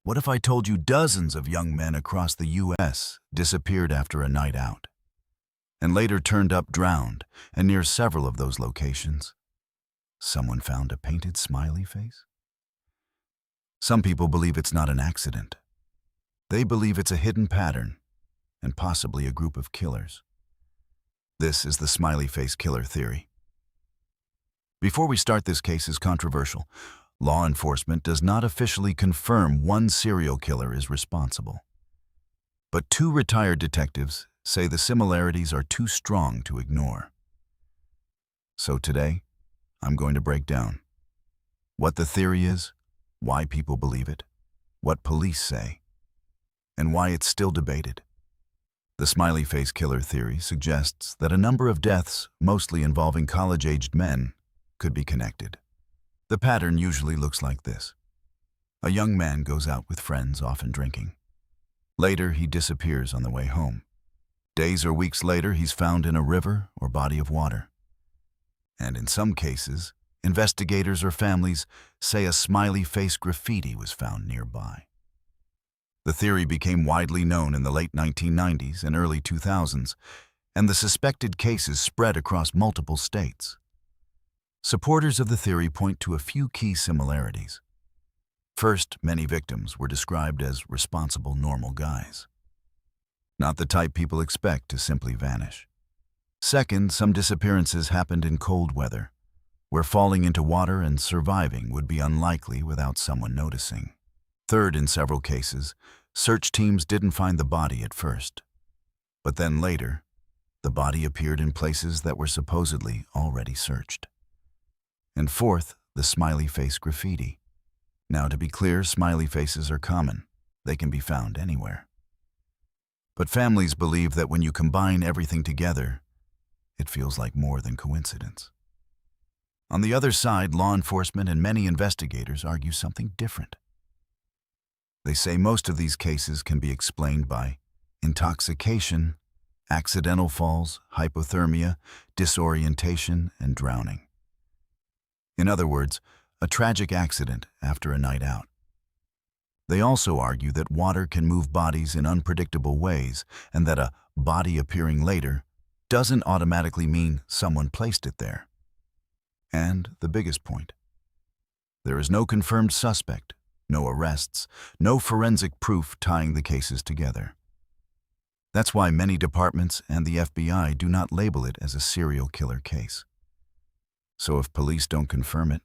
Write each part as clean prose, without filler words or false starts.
What if I told you dozens of young men across the U.S. disappeared after a night out, and later turned up drowned, and near several of those locations, someone found a painted smiley face? Some people believe it's not an accident. They believe it's a hidden pattern, and possibly a group of killers. This is the Smiley Face Killer theory. Before we start, this case is controversial. Law enforcement does not officially confirm one serial killer is responsible. But two retired detectives say the similarities are too strong to ignore. So today, I'm going to break down what the theory is, why people believe it, what police say, and why it's still debated. The Smiley Face Killer theory suggests that a number of deaths, mostly involving college-aged men, could be connected. The pattern usually looks like this. A young man goes out with friends, often drinking. Later, he disappears on the way home. Days or weeks later, he's found in a river or body of water. And in some cases, investigators or families say a smiley face graffiti was found nearby. The theory became widely known in the late 1990s and early 2000s, and the suspected cases spread across multiple states. Supporters of the theory point to a few key similarities. First, many victims were described as responsible, normal guys. Not the type people expect to simply vanish. Second, some disappearances happened in cold weather, where falling into water and surviving would be unlikely without someone noticing. Third, in several cases, search teams didn't find the body at first. But then later, the body appeared in places that were supposedly already searched. And fourth, the smiley face graffiti. Now, to be clear, smiley faces are common. They can be found anywhere. But families believe that when you combine everything together, it feels like more than coincidence. On the other side, law enforcement and many investigators argue something different. They say most of these cases can be explained by intoxication, accidental falls, hypothermia, disorientation, and drowning. In other words, a tragic accident after a night out. They also argue that water can move bodies in unpredictable ways, and that a body appearing later doesn't automatically mean someone placed it there. And the biggest point, there is no confirmed suspect, no arrests, no forensic proof tying the cases together. That's why many departments and the FBI do not label it as a serial killer case. So if police don't confirm it,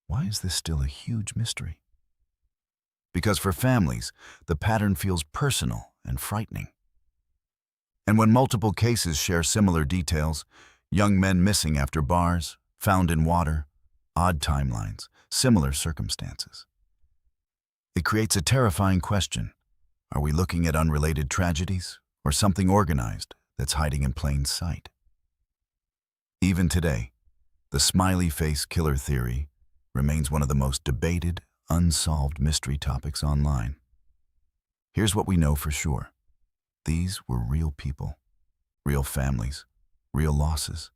why is this still a huge mystery? Because for families, the pattern feels personal and frightening. And when multiple cases share similar details, young men missing after bars, found in water, odd timelines, similar circumstances, it creates a terrifying question. Are we looking at unrelated tragedies or something organized that's hiding in plain sight? Even today, the smiley face killer theory remains one of the most debated, unsolved mystery topics online. Here's what we know for sure. These were real people, real families, real losses.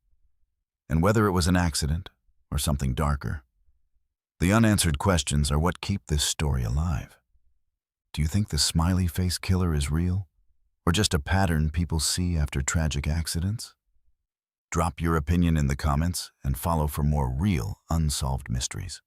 And whether it was an accident or something darker, the unanswered questions are what keep this story alive. Do you think the smiley face killer is real, or just a pattern people see after tragic accidents? Drop your opinion in the comments and follow for more real, unsolved mysteries.